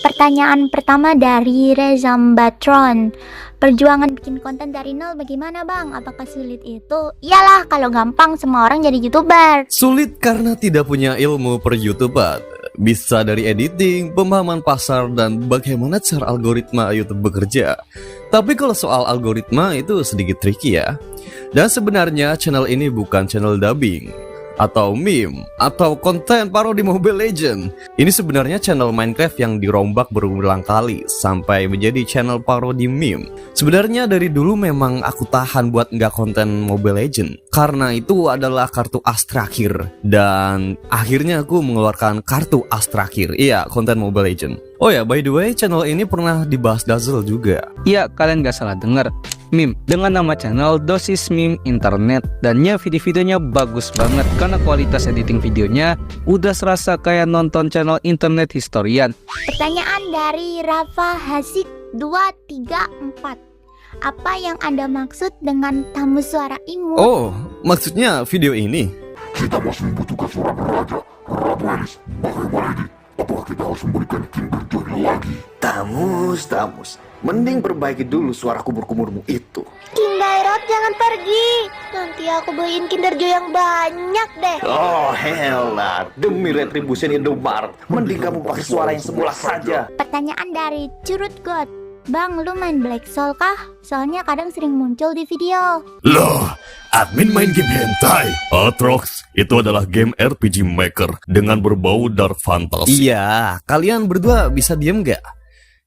pertanyaan pertama dari Reza Batron. Perjuangan bikin konten dari nol bagaimana bang? Apakah sulit itu? Iyalah, kalau gampang semua orang jadi YouTuber. Sulit karena tidak punya ilmu per YouTuber. Bisa dari editing, pemahaman pasar, dan bagaimana cara algoritma YouTube bekerja. Tapi kalau soal algoritma itu sedikit tricky ya. Dan sebenarnya channel ini bukan channel dubbing atau meme, atau konten parodi Mobile Legends. Ini sebenarnya channel Minecraft yang dirombak berulang kali sampai menjadi channel parodi meme. Sebenarnya dari dulu memang aku tahan buat nggak konten Mobile Legends, karena itu adalah kartu as terakhir. Dan akhirnya aku mengeluarkan kartu as terakhir. Iya, konten Mobile Legends. Oh ya, by the way, channel ini pernah dibahas Dazzle juga. Iya, kalian gak salah dengar. Meme dengan nama channel Dosis Meme Internet, dan ya video-videonya bagus banget karena kualitas editing videonya udah serasa kayak nonton channel internet historian. Pertanyaan dari Rafa Hasik 234. Apa yang Anda maksud dengan tamu suara imut? Oh, maksudnya video ini. Kita masih membutuhkan suara beraja, Ratu Elis. Bagaimana ini? Apakah kita harus memberikan Kinder Joy lagi? Tamus. Mending perbaiki dulu suara kumur-kumurmu itu. Kindairot, jangan pergi. Nanti aku beliin Kinder Joy yang banyak deh. Oh helah, demi retribution Indomaret, mending kamu pakai suara yang semula saja. Pertanyaan dari Curut God. Bang, lu main Black Soul kah? Soalnya kadang sering muncul di video. Loh, admin main game hentai. Atrox, itu adalah game RPG Maker dengan berbau dark fantasy. Iya, kalian berdua bisa diem gak?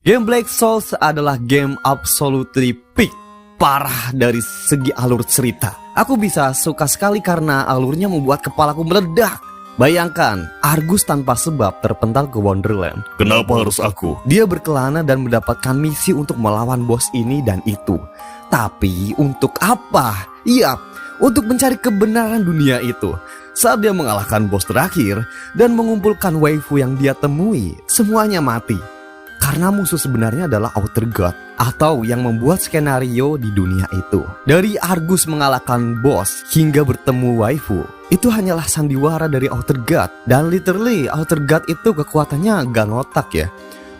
Game Black Souls adalah game absolutely peak, parah dari segi alur cerita. Aku bisa suka sekali karena alurnya membuat kepalaku meledak. Bayangkan, Argus tanpa sebab terpental ke Wonderland. Kenapa harus aku? Dia berkelana dan mendapatkan misi untuk melawan bos ini dan itu. Tapi untuk apa? Iya, untuk mencari kebenaran dunia itu. Saat dia mengalahkan bos terakhir dan mengumpulkan waifu yang dia temui, semuanya mati. Karena musuh sebenarnya adalah Outer God, atau yang membuat skenario di dunia itu. Dari Argus mengalahkan bos hingga bertemu waifu, itu hanyalah sandiwara dari Outer God. Dan literally Outer God itu kekuatannya gak ngotak ya.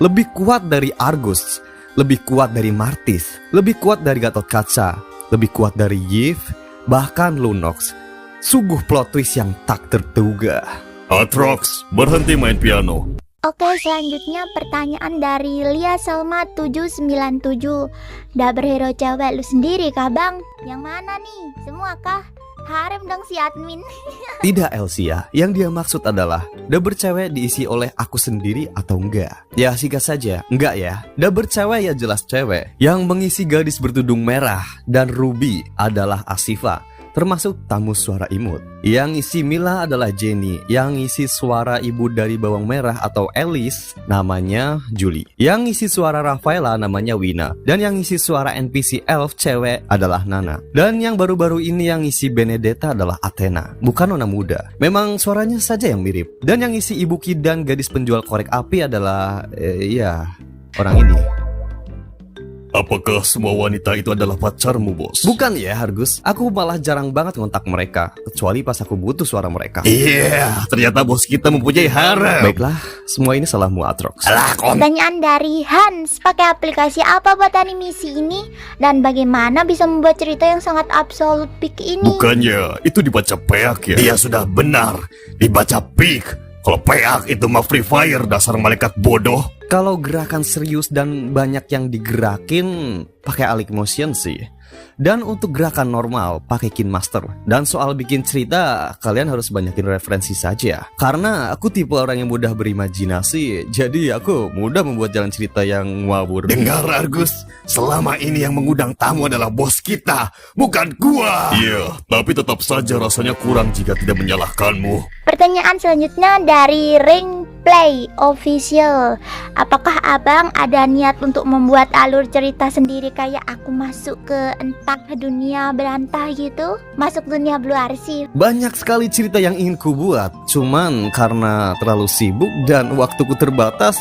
Lebih kuat dari Argus, lebih kuat dari Martis, lebih kuat dari Gatot Kaca, lebih kuat dari Yves, bahkan Lunox. Sungguh plot twist yang tak terduga. Atrox, berhenti main piano. Oke, selanjutnya pertanyaan dari Lia Salma 797. Dubber hero cewek lu sendiri kah bang? Yang mana nih? Semua kah? Harem dong si admin. Tidak Elsia, yang dia maksud adalah dubber cewek diisi oleh aku sendiri atau enggak? Ya singkat saja, enggak ya. Dubber cewek ya jelas cewek. Yang mengisi gadis bertudung merah dan ruby adalah Asifa, termasuk tamu suara imut. Yang isi Mila adalah Jenny. Yang isi suara ibu dari bawang merah atau Alice namanya Julie. Yang isi suara Rafaela namanya Wina. Dan yang isi suara NPC elf cewek adalah Nana. Dan yang baru-baru ini yang isi Benedetta adalah Athena, bukan nona muda. Memang suaranya saja yang mirip. Dan yang isi ibu Kidan gadis penjual korek api adalah orang ini. Apakah semua wanita itu adalah pacarmu, bos? Bukan ya, Argus. Aku malah jarang banget ngontak mereka, kecuali pas aku butuh suara mereka. Iya, ternyata bos kita mempunyai harem. Baiklah, semua ini salahmu, Atrox. Pertanyaan dari Hans. Pakai aplikasi apa buat animasi ini? Dan bagaimana bisa membuat cerita yang sangat absolut peak ini? Bukannya itu dibaca peak ya? Dia sudah benar, dibaca peak. Kalau peak itu mah Free Fire, dasar malaikat bodoh. Kalau gerakan serius dan banyak yang digerakin pakai Alik Motion sih. Dan untuk gerakan normal pakai Kin Master. Dan soal bikin cerita, kalian harus banyakin referensi saja. Karena aku tipe orang yang mudah berimajinasi, jadi aku mudah membuat jalan cerita yang ngawur. Dengar Argus, selama ini yang mengundang tamu adalah bos kita, bukan gua. Iya, tapi tetap saja rasanya kurang jika tidak menyalahkanmu. Pertanyaan selanjutnya dari Ring Play Official. Apakah abang ada niat untuk membuat alur cerita sendiri kayak aku masuk ke entak dunia berantah gitu? Masuk dunia Blue Arsip? Banyak sekali cerita yang ingin ku buat, cuman karena terlalu sibuk dan waktuku terbatas,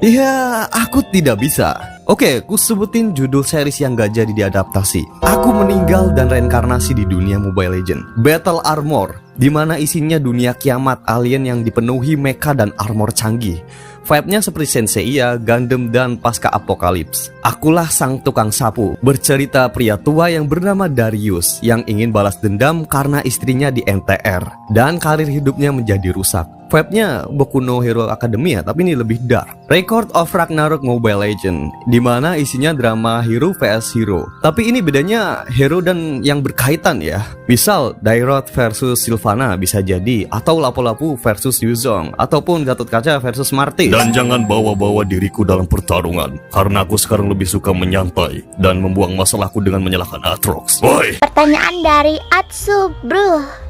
ya aku tidak bisa. Oke, ku sebutin judul series yang gak jadi diadaptasi. Aku meninggal dan reinkarnasi di dunia Mobile Legends. Battle Armor, di mana isinya dunia kiamat alien yang dipenuhi mecha dan armor canggih. Vibe-nya seperti Senseiya, Gundam, dan Pasca Apokalips. Akulah sang tukang sapu, bercerita pria tua yang bernama Darius yang ingin balas dendam karena istrinya di NTR dan karir hidupnya menjadi rusak. Vibe-nya Boku no Hero Academia, tapi ini lebih dark. Record of Ragnarok Mobile Legend, dimana isinya drama hero vs hero. Tapi ini bedanya hero dan yang berkaitan ya. Misal Dairot versus Sylvana bisa jadi, atau Lapu-Lapu versus Yuzong, ataupun Gatotkaca versus Marty. Dan jangan bawa-bawa diriku dalam pertarungan, karena aku sekarang lebih suka menyantai dan membuang masalahku dengan menyalahkan Aatrox. Woi! Pertanyaan dari Atsu Bro.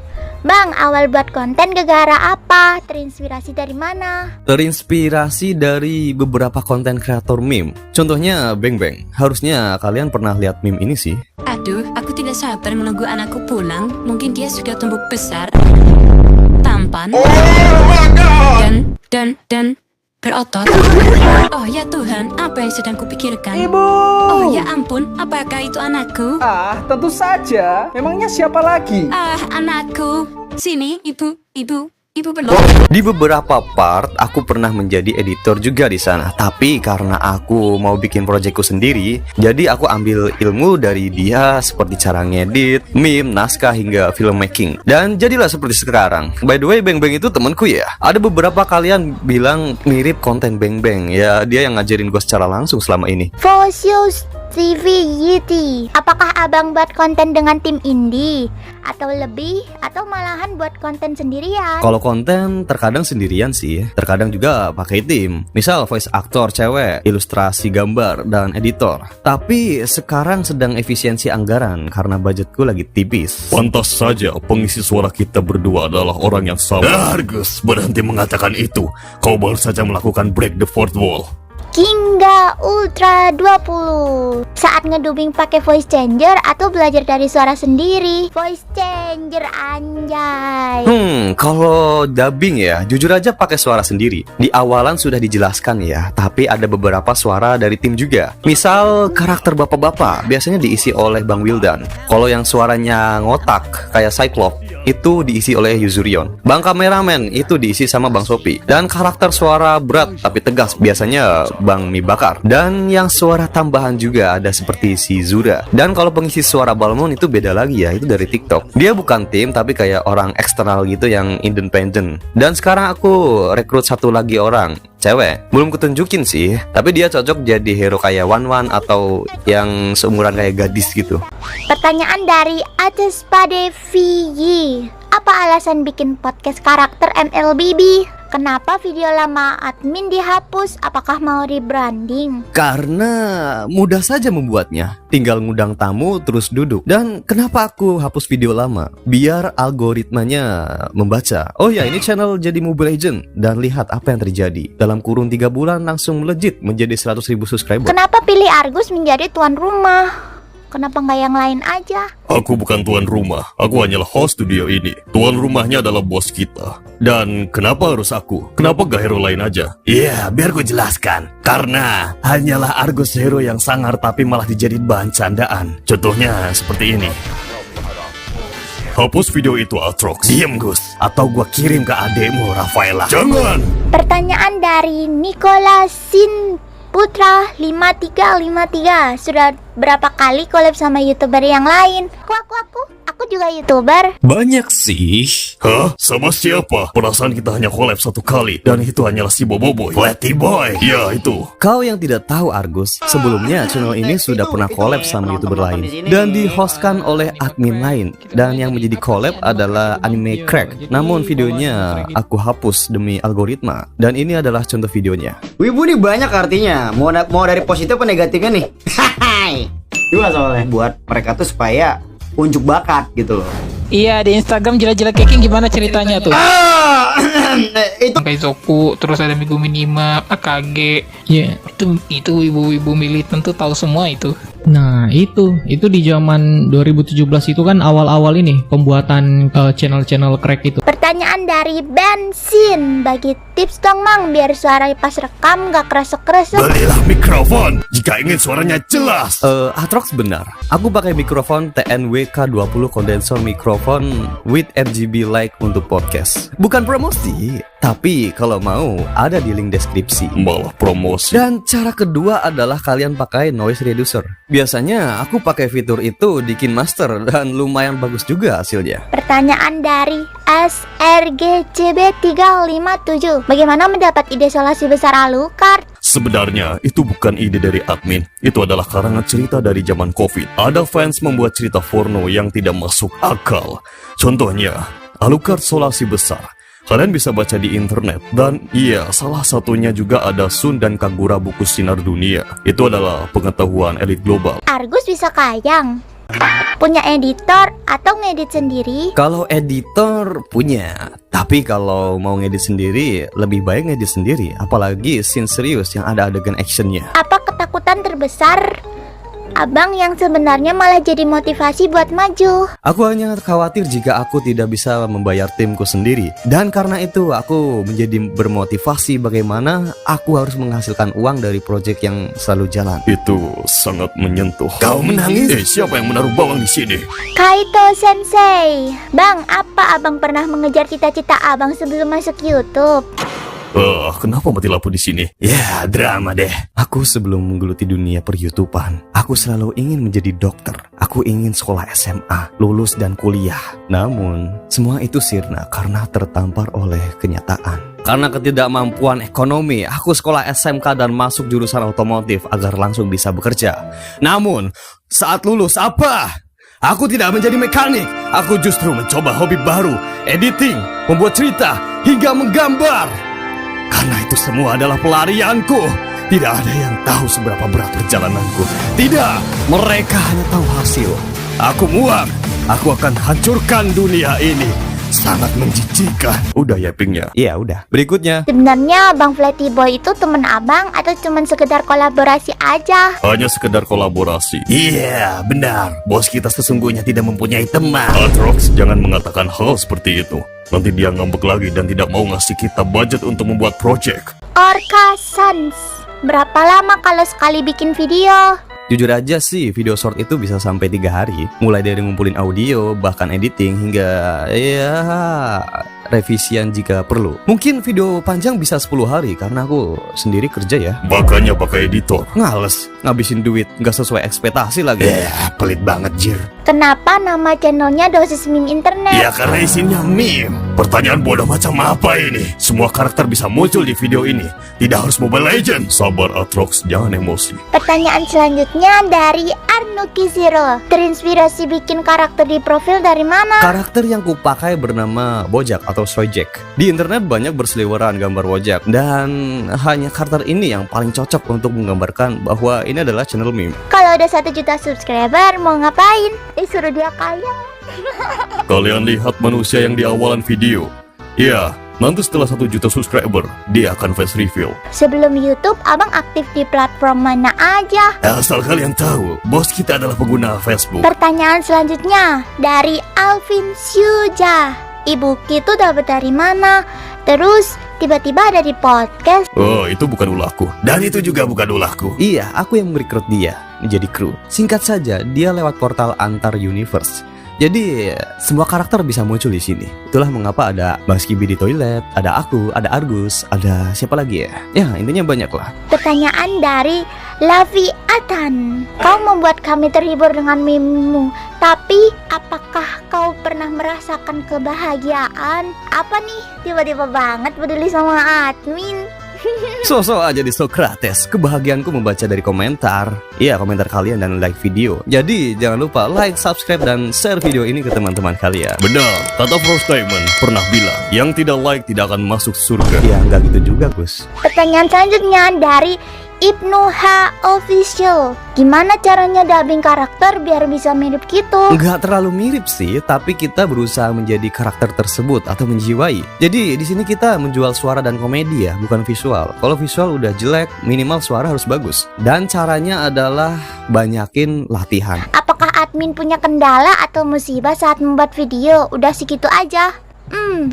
Bang, awal buat konten gara-gara apa? Terinspirasi dari mana? Terinspirasi dari beberapa konten kreator meme. Contohnya Beng Beng. Harusnya kalian pernah lihat meme ini sih. Aduh, aku tidak sabar menunggu anakku pulang. Mungkin dia sudah tumbuh besar, tampan, dan berotot. Oh ya Tuhan, apa yang sedang kupikirkan? Ibu! Oh ya ampun, apakah itu anakku? Ah, tentu saja. Memangnya siapa lagi? Ah, anakku. Sini, ibu belum. Di beberapa part aku pernah menjadi editor juga di sana. Tapi karena aku mau bikin proyekku sendiri, jadi aku ambil ilmu dari dia seperti cara ngedit, meme, naskah hingga filmmaking. Dan jadilah seperti sekarang. By the way, Beng Beng itu temanku ya. Ada beberapa kalian bilang mirip konten Beng Beng. Ya, dia yang ngajarin gue secara langsung selama ini. Fosius TV Yiti. Apakah abang buat konten dengan tim indie? Atau lebih? Atau malahan buat konten sendirian? Kalau konten terkadang sendirian sih, terkadang juga pakai tim. Misal voice actor cewek, ilustrasi gambar, dan editor. Tapi sekarang sedang efisiensi anggaran karena budgetku lagi tipis. Pantas saja pengisi suara kita berdua adalah orang yang sama. Argus, berhenti mengatakan itu. Kau baru saja melakukan break the fourth wall. Kingga Ultra 20. Saat ngedubing pakai voice changer atau belajar dari suara sendiri? Voice changer anjay. Kalau dubbing ya, jujur aja pakai suara sendiri. Di awalan sudah dijelaskan ya, tapi ada beberapa suara dari tim juga. Misal karakter bapak-bapak biasanya diisi oleh Bang Wildan. Kalau yang suaranya ngotak kayak Cyclops, itu diisi oleh Yuzurion. Bang kameramen itu diisi sama Bang Sopi. Dan karakter suara berat tapi tegas biasanya Bang Mibakar. Dan yang suara tambahan juga ada seperti si Zura. Dan kalau pengisi suara Balmon itu beda lagi ya, itu dari TikTok. Dia bukan tim tapi kayak orang eksternal gitu yang independen. Dan sekarang aku rekrut satu lagi orang, cewek. Belum kutunjukin sih, tapi dia cocok jadi hero kayak Wan Wan atau yang seumuran kayak gadis gitu. Pertanyaan dari Aces Pade VY. Apa alasan bikin podcast karakter MLBB? Kenapa video lama admin dihapus? Apakah mau rebranding? Karena mudah saja membuatnya. Tinggal ngundang tamu terus duduk. Dan kenapa aku hapus video lama? Biar algoritmanya membaca. Oh ya, ini channel jadi Mobile Legend. Dan lihat apa yang terjadi. Dalam kurun 3 bulan langsung melejit menjadi 100.000 subscriber. Kenapa pilih Argus menjadi tuan rumah? Kenapa nggak yang lain aja? Aku bukan tuan rumah, aku hanyalah host studio ini. Tuan rumahnya adalah bos kita. Dan kenapa harus aku? Kenapa gak hero lain aja? Iya, biar gue jelaskan. Karena hanyalah Argus hero yang sangar tapi malah dijadiin bahan candaan. Contohnya seperti ini. Hapus video itu, Aatrox. Diem Gus, atau gue kirim ke adekmu Rafaela. Jangan! Pertanyaan dari Nicola Sin Putra 5353. Sudah berapa kali collab sama YouTuber yang lain? Aku juga YouTuber. Banyak sih. Hah? Sama siapa? Perasaan kita hanya collab 1 kali. Dan itu hanyalah si Boboiboy. Flatty Boy. Ya, itu. Kau yang tidak tahu Argus, sebelumnya channel ini sudah pernah collab sama YouTuber lain dan dihostkan oleh admin lain. Dan yang menjadi collab adalah Anime Crack. Namun videonya aku hapus demi algoritma. Dan ini adalah contoh videonya. Wibu nih banyak artinya. Mau dari positif atau negatifnya nih? Hai. Gimana soalnya buat mereka tuh supaya unjuk bakat gitu loh. Iya, di Instagram jelek-jelek keking gimana ceritanya tuh? Itu Kaizoku, terus ada Megumi Nima, AKG. Ya, itu ibu-ibu militan tuh tahu semua itu. Nah, itu di zaman 2017 itu kan awal-awal ini pembuatan channel-channel crack itu. Pertanyaan dari Bensin. Bagi tips dong Mang biar suara pas rekam gak kresek-kresek. Belilah mikrofon jika ingin suaranya jelas. Aatrox benar. Aku pakai mikrofon TNWK20 kondensor mikrofon with RGB light untuk podcast. Bukan promosi, Tapi kalau mau, ada di link deskripsi. Malah promosi. Dan cara kedua adalah kalian pakai noise reducer. Biasanya aku pakai fitur itu di KineMaster dan lumayan bagus juga hasilnya. Pertanyaan dari SRGCB357. Bagaimana mendapat ide isolasi besar Alucard? Sebenarnya itu bukan ide dari admin. Itu adalah karangan cerita dari zaman COVID. Ada fans membuat cerita porno yang tidak masuk akal. Contohnya, Alucard Solasi Besar. Kalian bisa baca di internet. Dan iya, salah satunya juga ada Sun dan Kagura buku Sinar Dunia. Itu adalah pengetahuan elit global. Argus bisa kayang. Punya editor atau ngedit sendiri? Kalau editor punya, tapi kalau mau ngedit sendiri, lebih baik ngedit sendiri. Apalagi scene serius yang ada adegan actionnya. Apa ketakutan terbesar Abang yang sebenarnya malah jadi motivasi buat maju? Aku hanya khawatir jika aku tidak bisa membayar timku sendiri. Dan karena itu aku menjadi bermotivasi bagaimana aku harus menghasilkan uang dari proyek yang selalu jalan. Itu sangat menyentuh. Kau menangis? Siapa yang menaruh bawang di sini? Kaito Sensei. Bang, apa abang pernah mengejar cita-cita abang sebelum masuk YouTube? Kenapa mati lampu di sini? Ya, drama deh. Aku sebelum menggeluti dunia per-YouTubean, aku selalu ingin menjadi dokter. Aku ingin sekolah SMA, lulus dan kuliah. Namun, semua itu sirna karena tertampar oleh kenyataan. Karena ketidakmampuan ekonomi, aku sekolah SMK dan masuk jurusan otomotif agar langsung bisa bekerja. Namun, saat lulus apa? Aku tidak menjadi mekanik. Aku justru mencoba hobi baru, editing, membuat cerita, hingga menggambar. Karena itu semua adalah pelarianku. Tidak ada yang tahu seberapa berat perjalananku. Tidak, mereka hanya tahu hasil. Aku muak. Aku akan hancurkan dunia ini. Sangat menjijikan. Udah ya pingnya? Iya udah. Berikutnya. Sebenarnya Bang Flatty Boy itu temen abang atau cuman sekedar kolaborasi aja? Hanya sekedar kolaborasi. Iya, benar. Bos kita sesungguhnya tidak mempunyai teman. Atrox, jangan mengatakan hal seperti itu. Nanti dia ngambek lagi dan tidak mau ngasih kita budget untuk membuat project. Orca Sans, berapa lama kalau sekali bikin video? Jujur aja sih, video short itu bisa sampai 3 hari. Mulai dari ngumpulin audio, bahkan editing, hingga ya revisian jika perlu. Mungkin video panjang bisa 10 hari, karena aku sendiri kerja ya. Makanya pakai editor. Ngales, ngabisin duit, nggak sesuai ekspektasi lagi. Pelit banget, Jir. Kenapa nama channelnya Dosis Meme Internet? Ya karena isinya meme. Pertanyaan bodoh macam apa ini? Semua karakter bisa muncul di video ini. Tidak harus Mobile Legends. Sabar Atrox, jangan emosi. Pertanyaan selanjutnya dari Arnuki Zero. Terinspirasi bikin karakter di profil dari mana? Karakter yang kupakai bernama Bojack atau Soyjack. Di internet banyak berseliweran gambar Bojack, dan hanya karakter ini yang paling cocok untuk menggambarkan bahwa ini adalah channel meme. Kalau udah 1 juta subscriber mau ngapain? Suruh dia kaya. Kalian lihat manusia yang di awalan video. Ya, nanti setelah 1 juta subscriber, dia akan face reveal. Sebelum YouTube, abang aktif di platform mana aja? Asal kalian tahu, bos kita adalah pengguna Facebook. Pertanyaan selanjutnya dari Alvin Syuja. Ibu itu dapat dari mana? Terus tiba-tiba ada di podcast. Oh, itu bukan ulahku. Dan itu juga bukan ulahku. Iya, aku yang merekrut dia menjadi kru. Singkat saja, dia lewat portal antar universe. Jadi semua karakter bisa muncul di sini. Itulah mengapa ada Bang Skibi di toilet, ada aku, ada Argus, ada siapa lagi ya? Ya intinya banyak lah. Pertanyaan dari Lavi Atan. Kau membuat kami terhibur dengan meme-mu. Tapi apakah kau pernah merasakan kebahagiaan? Apa nih? Tiba-tiba banget peduli sama admin. Sosok aja di Socrates. Kebahagiaanku membaca dari komentar. Iya, komentar kalian dan like video. Jadi jangan lupa like, subscribe, dan share video ini ke teman-teman kalian. Benar, kata Frost Diamond pernah bilang, yang tidak like tidak akan masuk surga. Ya nggak gitu juga, Gus. Pertanyaan selanjutnya dari Ibnu H Official. Gimana caranya dubbing karakter biar bisa mirip gitu? Nggak terlalu mirip sih, tapi kita berusaha menjadi karakter tersebut atau menjiwai. Jadi di sini kita menjual suara dan komedi ya, bukan visual. Kalau visual udah jelek, minimal suara harus bagus. Dan caranya adalah banyakin latihan. Apakah admin punya kendala atau musibah saat membuat video? Udah segitu aja.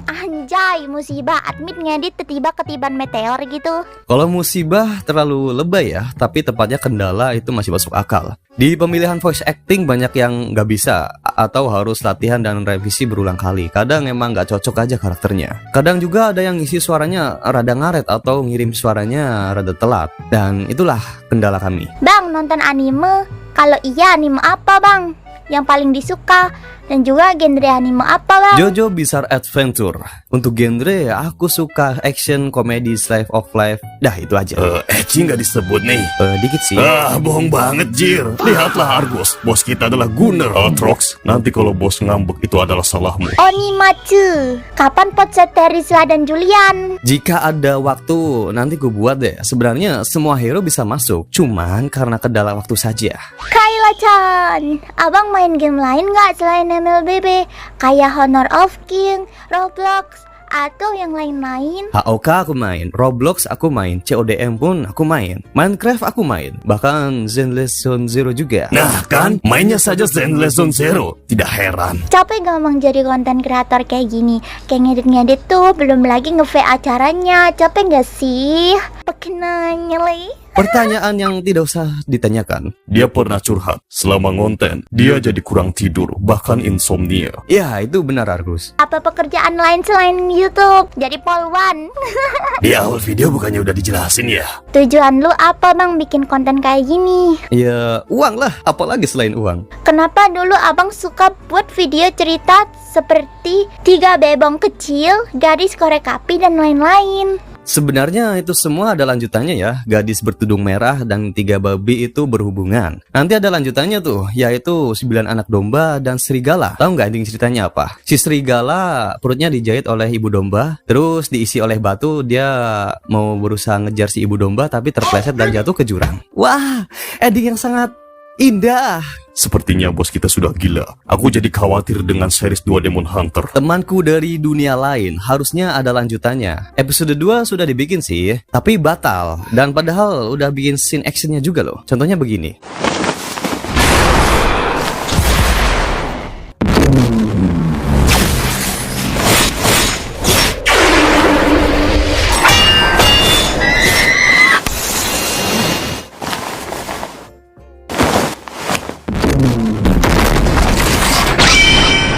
Anjay, musibah admit ngedit tiba ketiban meteor gitu. Kalau musibah terlalu lebay ya, tapi tepatnya kendala itu masih masuk akal. Di pemilihan voice acting banyak yang nggak bisa atau harus latihan dan revisi berulang kali. Kadang emang nggak cocok aja karakternya. Kadang juga ada yang ngisi suaranya rada ngaret atau ngirim suaranya rada telat. Dan itulah kendala kami. Bang, nonton anime? Kalau iya, anime apa bang yang paling disuka? Dan juga genre anime apa bang? JoJo Bizarre Adventure. Untuk genre aku suka action, komedi, slice of life. Dah itu aja. Ecchi nggak disebut nih. Dikit sih. Bohong banget, Jir. Lihatlah Argos, bos kita adalah Gunner. Atrox, nanti kalau bos ngambek itu adalah salahmu. Onimatsu. Kapan podcast Terisla dan Julian? Jika ada waktu, nanti gue buat deh. Sebenarnya semua hero bisa masuk, cuman karena kendala waktu saja. Kayla-chan, abang main game lain nggak selain MLBB? Kayak Honor of King, Roblox, atau yang lain-lain? HOK aku main, Roblox aku main, CODM pun aku main, Minecraft aku main, bahkan Zenless Zone Zero juga. Nah kan, mainnya saja Zenless Zone Zero. Tidak heran. Capek gampang jadi konten kreator kayak gini. Kayak ngedit-ngedit tuh, belum lagi nge-VA acaranya. Capek gak sih? Pakai nanya lagi. Pertanyaan yang tidak usah ditanyakan. Dia pernah curhat. Selama ngonten, dia jadi kurang tidur, bahkan insomnia. Ya, itu benar Argus. Apa pekerjaan lain selain YouTube? Jadi polwan. Di awal video bukannya udah dijelasin ya? Tujuan lu apa bang bikin konten kayak gini? Ya, uang lah, apalagi selain uang. Kenapa dulu abang suka buat video cerita seperti 3 bebong kecil, gadis korek api, dan lain-lain? Sebenarnya itu semua ada lanjutannya ya. Gadis bertudung merah dan 3 babi itu berhubungan. Nanti ada lanjutannya tuh, yaitu 9 anak domba dan serigala. Tahu nggak ending ceritanya apa? Si serigala perutnya dijahit oleh ibu domba, terus diisi oleh batu. Dia mau berusaha ngejar si ibu domba tapi terpleset dan jatuh ke jurang. Wah, ending yang sangat indah. Sepertinya bos kita sudah gila. Aku jadi khawatir dengan series 2 Demon Hunter. Temanku dari dunia lain, harusnya ada lanjutannya. Episode 2 sudah dibikin sih, tapi batal. Dan padahal udah bikin scene actionnya juga loh. Contohnya begini.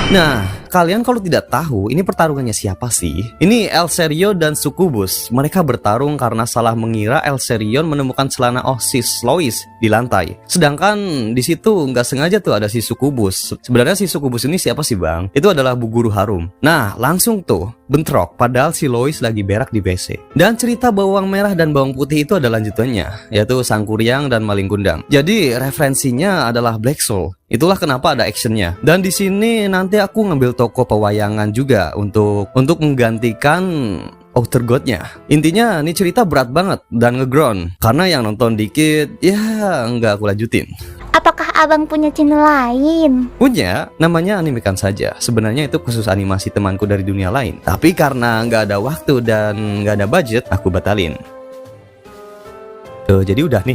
Nah, kalian kalau tidak tahu ini pertarungannya siapa sih? Ini Elserion dan Succubus. Mereka bertarung karena salah mengira Elserion menemukan celana Osis Lois di lantai. Sedangkan di situ nggak sengaja tuh ada si Succubus. Sebenarnya si Succubus ini siapa sih bang? Itu adalah Bu Guru Harum. Nah, langsung tuh bentrok padahal si Lois lagi berak di WC. Dan cerita bawang merah dan bawang putih itu ada lanjutannya, yaitu Sang Kuryang dan Maling Kundang. Jadi referensinya adalah Black Soul. Itulah kenapa ada actionnya. Dan di sini nanti aku ngambil toko pewayangan juga untuk menggantikan Outer God-nya. Intinya ini cerita berat banget dan ngeground. Karena yang nonton dikit, ya nggak aku lanjutin. Apakah abang punya channel lain? Punya, namanya Animekan saja. Sebenarnya itu khusus animasi temanku dari dunia lain. Tapi karena nggak ada waktu dan nggak ada budget, aku batalin. Tuh, jadi udah nih.